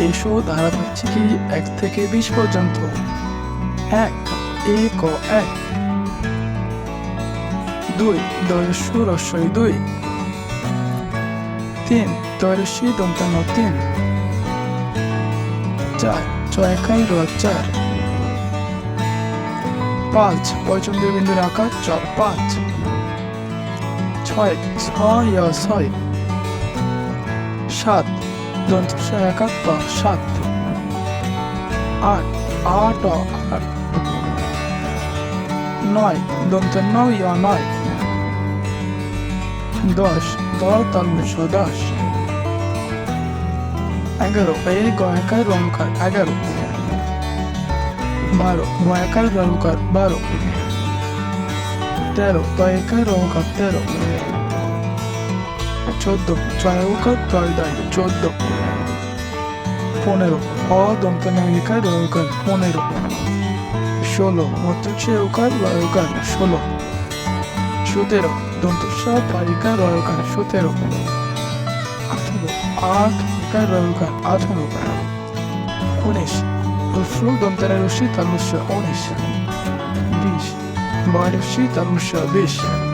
এসো ধারাবাহিক 1 থেকে 20 পর্যন্ত। 1 এক ও 1 2 দয়স্য রস্বই 2 3 দয়স্যি দন্তান্ন 3 4 ছয়কাই র 4 5 পয়চন্দ্র বিন্দুর আকার চর 5 6 ছয় 6 7 দন্ত একার ত 7 8 8 8 9 দন্ত 9 9 10 10 তালুস 10 11 এই গয়কার রংকার 11 12 গয়কার রংকার 12 13 তয়কার রংকার 13 14 ছয়কার তয়দাই 14 15 অদন্ত নায়িকার রংকার 15 16 মতচে উকার রংকার 16 17 দন্ত পাইকার রংকার 17 18 8 কার রংকার 18 19 রস্য দন্তের রশ্মি তালুস্য 19 20 বয়রশ্মি তালুস্য 20